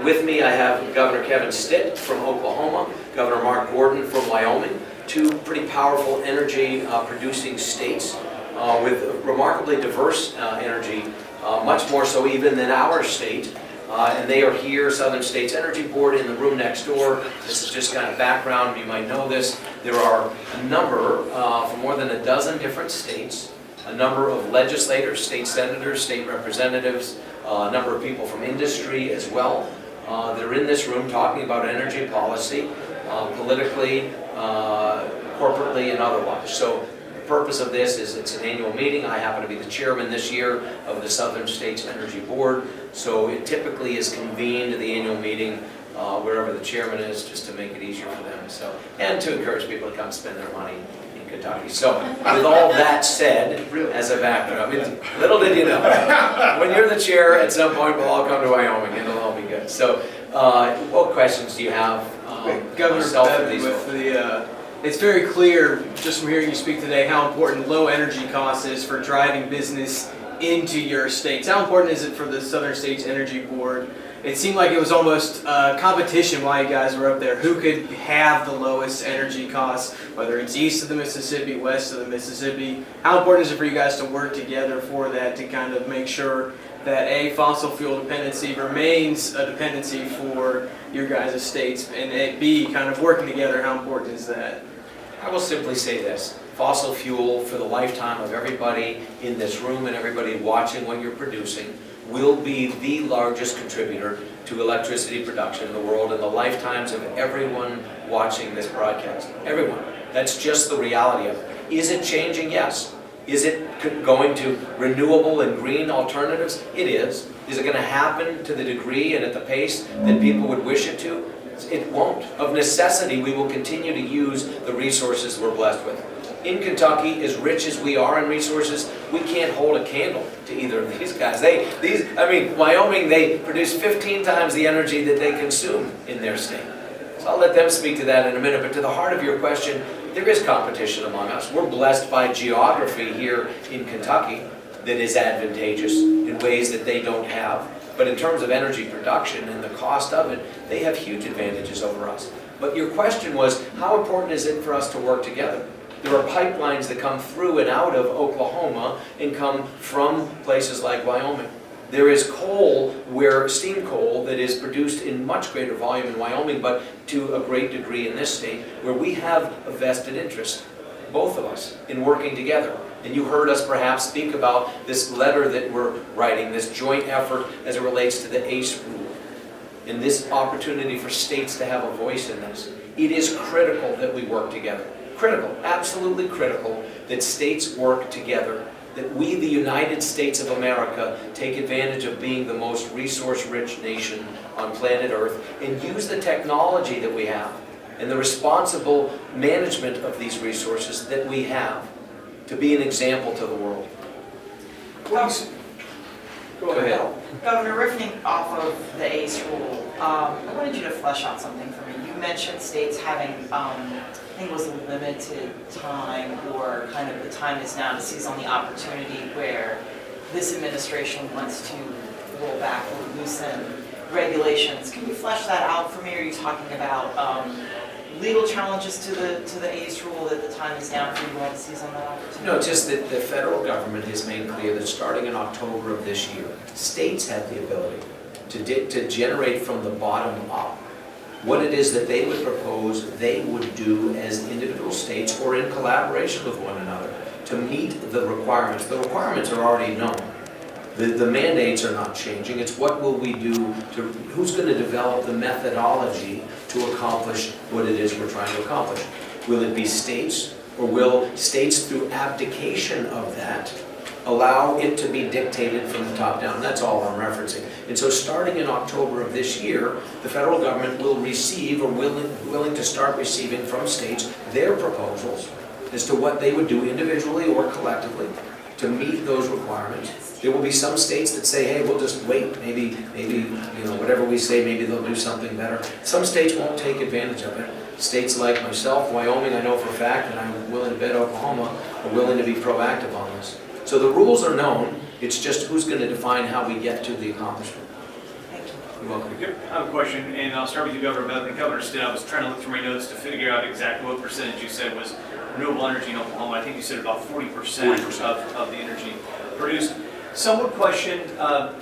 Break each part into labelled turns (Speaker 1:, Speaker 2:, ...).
Speaker 1: With me I have Governor Kevin Stitt from Oklahoma, Governor Mark Gordon from Wyoming, two pretty powerful energy producing states with remarkably diverse energy, much more so even than our state. And they are here, Southern States Energy Board, in the room next door. This is just kind of background, you might know this. There are a number, from more than a dozen different states, a number of legislators, state senators, state representatives, a number of people from industry as well. They're in this room talking about energy policy, politically, corporately, and otherwise. So the purpose of this is it's an annual meeting. I happen to be the chairman this year of the Southern States Energy Board. So it typically is convened at the annual meeting wherever the chairman is, just to make it easier for them. So, and to encourage people to come spend their money in Kentucky. So with all that said, as a backdrop, little did you know, when you're the chair, at some point we'll all come to Wyoming and it'll all be good. So what questions do you have?
Speaker 2: Governor Bevin, it's very clear just from hearing you speak today how important low energy cost is for driving business into your states. How important is it for the Southern States Energy Board? It seemed like it was almost a competition while you guys were up there. Who could have the lowest energy costs, whether it's east of the Mississippi, west of the Mississippi? How important is it for you guys to work together for that, to kind of make sure that A, fossil fuel dependency remains a dependency for your guys' states, and B, kind of working together, how important is that?
Speaker 1: I will simply say this. Fossil fuel, for the lifetime of everybody in this room and everybody watching what you're producing, will be the largest contributor to electricity production in the world in the lifetimes of everyone watching this broadcast. Everyone. That's just the reality of it. Is it changing? Yes. Is it going to renewable and green alternatives? It is. Is it going to happen to the degree and at the pace that people would wish it to? It won't. Of necessity, we will continue to use the resources we're blessed with. In Kentucky, as rich as we are in resources, we can't hold a candle to either of these guys. Wyoming, they produce 15 times the energy that they consume in their state. So I'll let them speak to that in a minute. But to the heart of your question, there is competition among us. We're blessed by geography here in Kentucky that is advantageous in ways that they don't have. But in terms of energy production and the cost of it, they have huge advantages over us. But your question was, how important is it for us to work together? There are pipelines that come through and out of Oklahoma and come from places like Wyoming. There is coal, steam coal, that is produced in much greater volume in Wyoming, but to a great degree in this state, where we have a vested interest, both of us, in working together. And you heard us perhaps speak about this letter that we're writing, this joint effort as it relates to the ACE rule, and this opportunity for states to have a voice in this. It is critical that we work together. Critical, absolutely critical, that states work together, that we, the United States of America, take advantage of being the most resource-rich nation on planet Earth and use the technology that we have and the responsible management of these resources that we have to be an example to the world.
Speaker 2: Please.
Speaker 3: Go ahead. Governor, riffing off of the ACE rule, I wanted you to flesh out something for me. You mentioned states having, I think it was a limited time, or kind of the time is now to seize on the opportunity where this administration wants to roll back or loosen regulations. Can you flesh that out for me? Are you talking about legal challenges to the ACE rule, that the time is now for you all to seize on that opportunity?
Speaker 1: No, just that the federal government has made clear that starting in October of this year, states have the ability to generate from the bottom up what it is that they would propose they would do as individual states or in collaboration with one another to meet the requirements. The requirements are already known. The mandates are not changing. It's what will we do who's going to develop the methodology to accomplish what it is we're trying to accomplish. Will it be states, or will states through abdication of that allow it to be dictated from the top down? That's all I'm referencing. And so starting in October of this year, the federal government will receive, or willing to start receiving from states, their proposals as to what they would do individually or collectively to meet those requirements. There will be some states that say, hey, we'll just wait, maybe, whatever we say, maybe they'll do something better. Some states won't take advantage of it. States like myself, Wyoming, I know for a fact, and I'm willing to bet Oklahoma, are willing to be proactive on this. So the rules are known, it's just who's going to define how we get to the accomplishment.
Speaker 3: Thank you.
Speaker 1: You're welcome.
Speaker 4: I have a question, and I'll start with you, Governor Bevin. Governor Stitt, I was trying to look through my notes to figure out exactly what percentage you said was renewable energy in Oklahoma. I think you said about 40% of the energy produced. Some would question,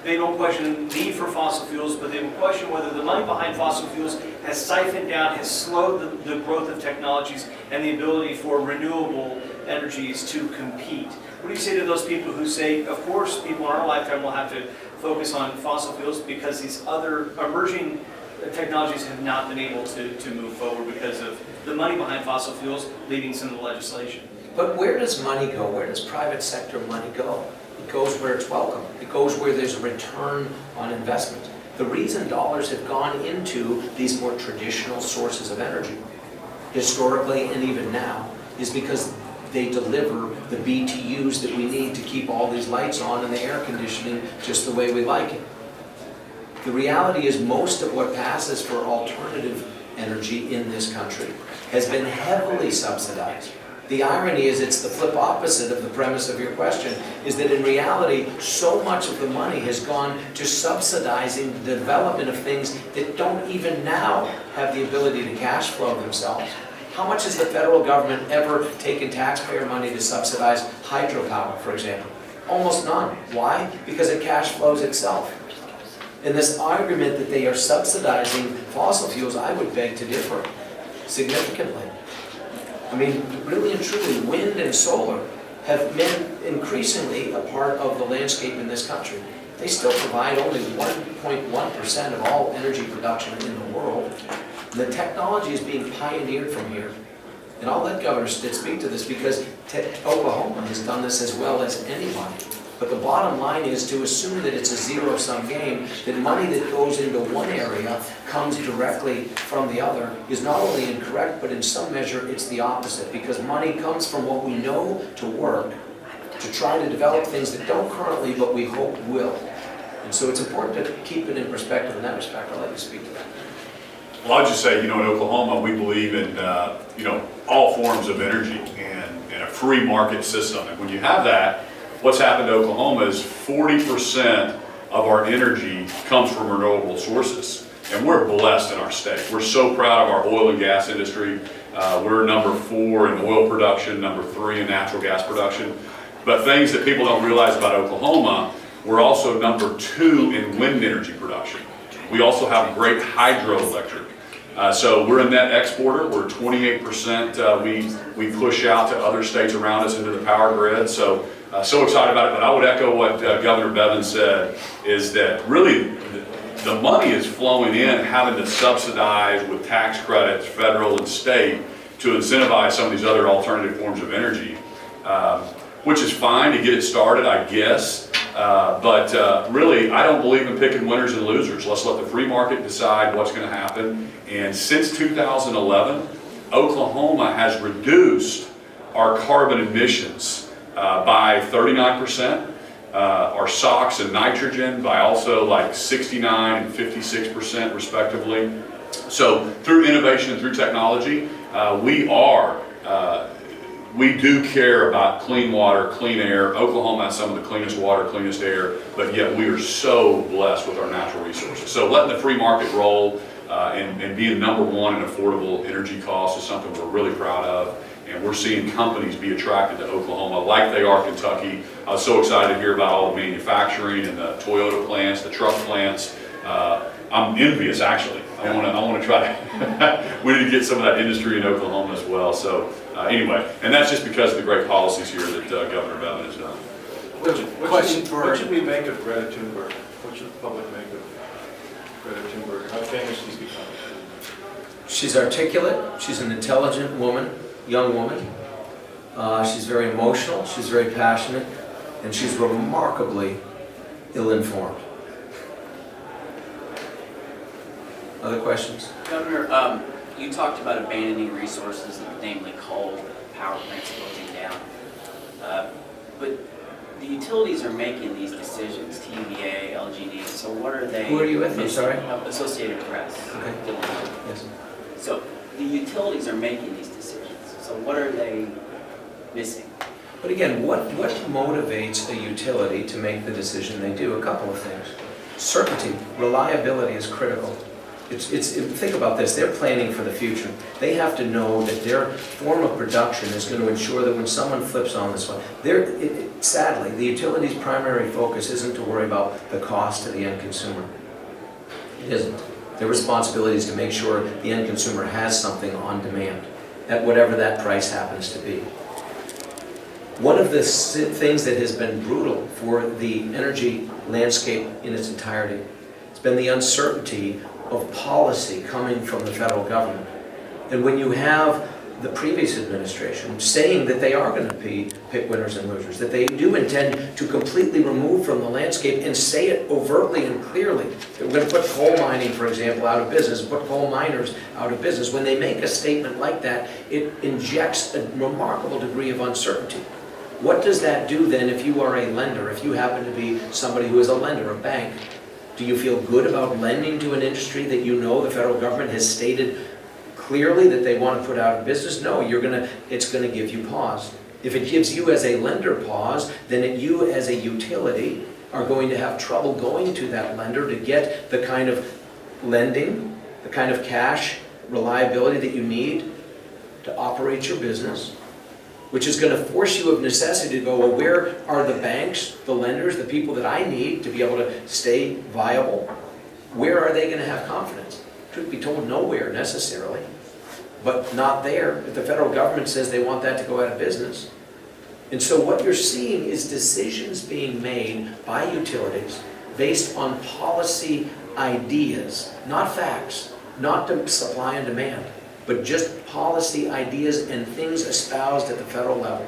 Speaker 4: they don't question the need for fossil fuels, but they would question whether the money behind fossil fuels has siphoned down, has slowed the growth of technologies and the ability for renewable energies to compete. What do you say to those people who say, of course, people in our lifetime will have to focus on fossil fuels because these other emerging technologies have not been able to move forward because of the money behind fossil fuels leading some of the legislation?
Speaker 1: But where does money go? Where does private sector money go? It goes where it's welcome. It goes where there's a return on investment. The reason dollars have gone into these more traditional sources of energy, historically and even now, is because they deliver the BTUs that we need to keep all these lights on and the air conditioning just the way we like it. The reality is most of what passes for alternative energy in this country has been heavily subsidized. The irony is it's the flip opposite of the premise of your question, is that in reality, so much of the money has gone to subsidizing the development of things that don't even now have the ability to cash flow themselves. How much has the federal government ever taken taxpayer money to subsidize hydropower, for example? Almost none. Why? Because it cash flows itself. And this argument that they are subsidizing fossil fuels, I would beg to differ significantly. I mean, really and truly, wind and solar have been increasingly a part of the landscape in this country. They still provide only 1.1% of all energy production in the world. The technology is being pioneered from here. And I'll let Governor Stitt speak to this because Oklahoma has done this as well as anybody. But the bottom line is to assume that it's a zero-sum game, that money that goes into one area comes directly from the other, is not only incorrect, but in some measure it's the opposite, because money comes from what we know to work to try to develop things that don't currently, but we hope will. And so it's important to keep it in perspective in that respect. I'll let you speak to that.
Speaker 5: Well, I'll just say, in Oklahoma, we believe in, all forms of energy and a free market system. And when you have that, what's happened to Oklahoma is 40% of our energy comes from renewable sources. And we're blessed in our state. We're so proud of our oil and gas industry. We're number 4 in oil production, number 3 in natural gas production. But things that people don't realize about Oklahoma, we're also number 2 in wind energy production. We also have great hydroelectric. So we're a net exporter. We're 28%. We push out to other states around us into the power grid. So excited about it. But I would echo what Governor Bevin said, is that really the money is flowing in, having to subsidize with tax credits, federal and state, to incentivize some of these other alternative forms of energy, which is fine to get it started, I guess. But really, I don't believe in picking winners and losers. Let's let the free market decide what's going to happen. And since 2011, Oklahoma has reduced our carbon emissions by 39%, our SOx and nitrogen by also like 69 and 56% respectively. So through innovation and through technology, we do care about clean water, clean air. Oklahoma has some of the cleanest water, cleanest air, but yet we are so blessed with our natural resources. So letting the free market roll and being number 1 in affordable energy costs is something we're really proud of. And we're seeing companies be attracted to Oklahoma like they are Kentucky. I was so excited to hear about all the manufacturing and the Toyota plants, the truck plants. I'm envious, actually. I want to try to, we need to get some of that industry in Oklahoma as well. So anyway, and that's just because of the great policies here that Governor Bevin has done.
Speaker 6: What should we make of Greta Thunberg? What should the public make of Greta Thunberg? How famous she's become?
Speaker 1: She's articulate. She's an intelligent woman, young woman. She's very emotional. She's very passionate. And she's remarkably ill-informed. Other questions?
Speaker 7: Governor, you talked about abandoning resources, namely coal, power plants closing down. But the utilities are making these decisions, TVA, LGD, so what are they?
Speaker 1: Who are you with? I'm sorry?
Speaker 7: Associated Press.
Speaker 1: Okay. Yes.
Speaker 7: So the utilities are making these decisions, so what are they missing?
Speaker 1: But again, what motivates a utility to make the decision they do? A couple of things. Certainty, reliability is critical. Think about this, they're planning for the future. They have to know that their form of production is going to ensure that when someone flips on this one, sadly, the utility's primary focus isn't to worry about the cost to the end consumer. It isn't. Their responsibility is to make sure the end consumer has something on demand, at whatever that price happens to be. One of the things that has been brutal for the energy landscape in its entirety has been the uncertainty of policy coming from the federal government. And when you have the previous administration saying that they are going to pick winners and losers, that they do intend to completely remove from the landscape and say it overtly and clearly, that we're going to put coal mining, for example, out of business, put coal miners out of business. When they make a statement like that, it injects a remarkable degree of uncertainty. What does that do then if you are a lender, if you happen to be somebody who is a lender, a bank? Do you feel good about lending to an industry that you know the federal government has stated clearly that they want to put out of business? No, it's going to give you pause. If it gives you as a lender pause, then you as a utility are going to have trouble going to that lender to get the kind of lending, the kind of cash reliability that you need to operate your business, which is going to force you of necessity to go, well, where are the banks, the lenders, the people that I need to be able to stay viable? Where are they going to have confidence? Truth be told, nowhere necessarily, but not there. If the federal government says they want that to go out of business. And so what you're seeing is decisions being made by utilities based on policy ideas, not facts, not supply and demand, but just policy ideas and things espoused at the federal level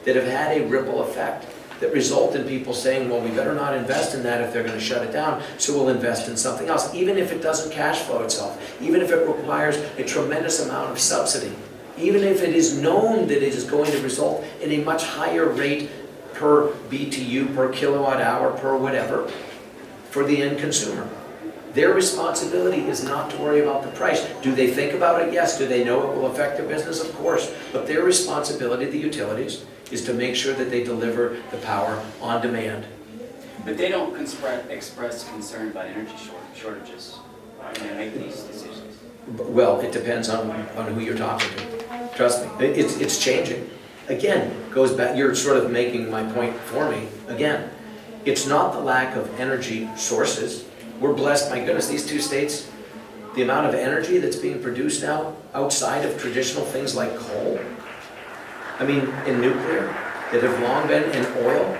Speaker 1: that have had a ripple effect that result in people saying, well, we better not invest in that if they're going to shut it down, so we'll invest in something else, even if it doesn't cash flow itself, even if it requires a tremendous amount of subsidy, even if it is known that it is going to result in a much higher rate per BTU, per kilowatt hour, per whatever, for the end consumer. Their responsibility is not to worry about the price. Do they think about it? Yes. Do they know it will affect their business? Of course. But their responsibility, the utilities, is to make sure that they deliver the power on demand.
Speaker 7: But they don't express concern about energy shortages when they make these decisions.
Speaker 1: Well, it depends on who you're talking to. Trust me, it's changing. Again, goes back, you're sort of making my point for me. Again, it's not the lack of energy sources. We're blessed, my goodness, these two states, the amount of energy that's being produced now outside of traditional things like coal, I mean, in nuclear, that have long been in oil.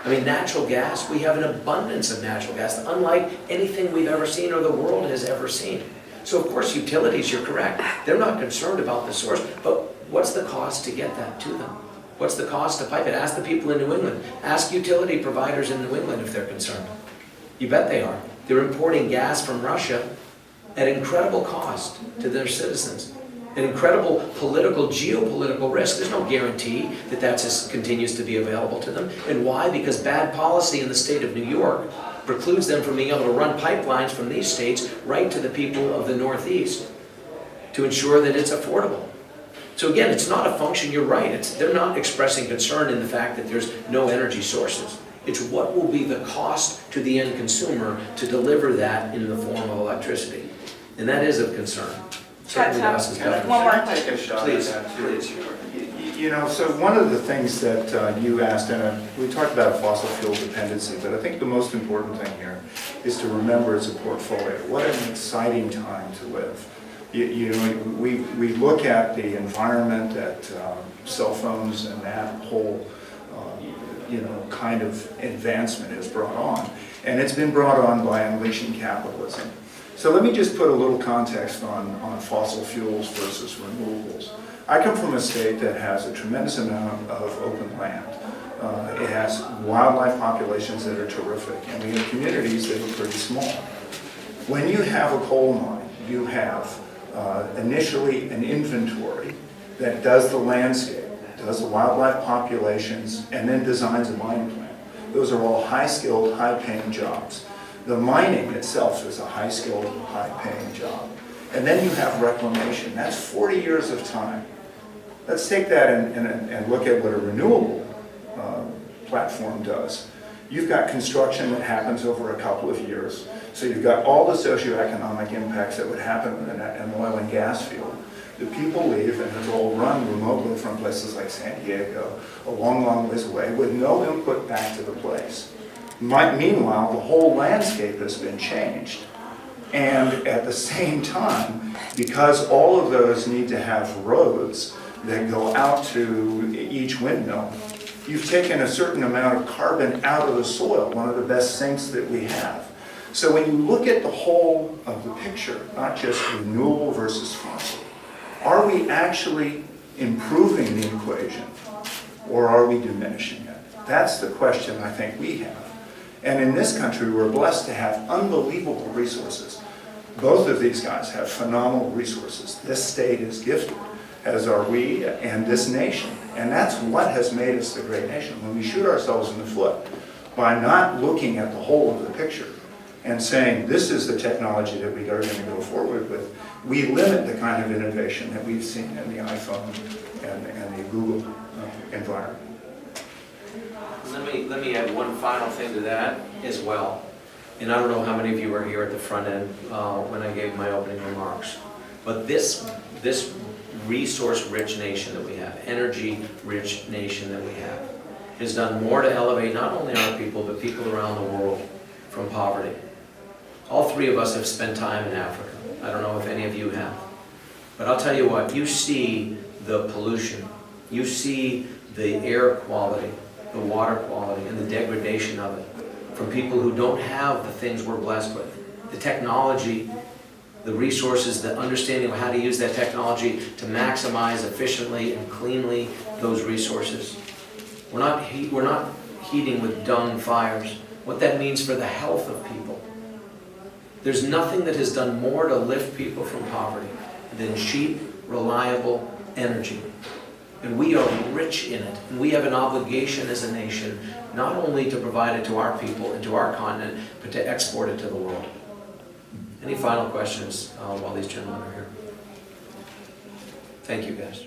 Speaker 1: I mean, natural gas, we have an abundance of natural gas, unlike anything we've ever seen or the world has ever seen. So of course, utilities, you're correct. They're not concerned about the source, but what's the cost to get that to them? What's the cost to pipe it? Ask the people in New England. Ask utility providers in New England if they're concerned. You bet they are. They're importing gas from Russia at incredible cost to their citizens. An incredible political, geopolitical risk. There's no guarantee that that just continues to be available to them. And why? Because bad policy in the state of New York precludes them from being able to run pipelines from these states right to the people of the Northeast to ensure that it's affordable. So again, it's not a function, you're right, they're not expressing concern in the fact that there's no energy sources. It's what will be the cost to the end consumer to deliver that in the form of electricity. And that is of concern. Certainly to us as government.
Speaker 3: One more
Speaker 6: Take a shot
Speaker 1: Please,
Speaker 6: at that, too.
Speaker 1: please.
Speaker 8: You know, so one of the things that you asked, and we talked about fossil fuel dependency, but I think the most important thing here is to remember it's a portfolio. What an exciting time to live. You know, we look at the environment that cell phones and that whole kind of advancement is brought on. And it's been brought on by unleashing capitalism. So let me just put a little context on fossil fuels versus renewables. I come from a state that has a tremendous amount of open land. It has wildlife populations that are terrific, and we have communities that are pretty small. When you have a coal mine, you have initially an inventory that does the landscape, does the wildlife populations, and then designs a mine plan. Those are all high-skilled, high-paying jobs. The mining itself is a high-skilled, high-paying job. And then you have reclamation. That's 40 years of time. Let's take that and look at what a renewable platform does. You've got construction that happens over a couple of years. So you've got all the socioeconomic impacts that would happen in an oil and gas field. The people leave, and it's all run remotely from places like San Diego, a long, long ways away, with no input back to the place. Meanwhile, the whole landscape has been changed. And at the same time, because all of those need to have roads that go out to each windmill, you've taken a certain amount of carbon out of the soil, one of the best sinks that we have. So when you look at the whole of the picture, not just renewable versus fossil, are we actually improving the equation, or are we diminishing it? That's the question I think we have. And in this country, we're blessed to have unbelievable resources. Both of these guys have phenomenal resources. This state is gifted, as are we and this nation. And that's what has made us the great nation. When we shoot ourselves in the foot by not looking at the whole of the picture and saying, this is the technology that we are going to go forward with, we limit the kind of innovation that we've seen in the iPhone and the Google environment.
Speaker 1: Let me add one final thing to that as well. And I don't know how many of you were here at the front end when I gave my opening remarks. But this resource-rich nation that we have, energy-rich nation that we have, has done more to elevate not only our people, but people around the world from poverty. All three of us have spent time in Africa. I don't know if any of you have. But I'll tell you what, you see the pollution, you see the air quality, the water quality, and the degradation of it from people who don't have the things we're blessed with. The technology, the resources, the understanding of how to use that technology to maximize efficiently and cleanly those resources. We're not heating with dung fires. What that means for the health of people. There's nothing that has done more to lift people from poverty than cheap, reliable energy. And we are rich in it. And we have an obligation as a nation not only to provide it to our people and to our continent, but to export it to the world. Any final questions while these gentlemen are here? Thank you, guys.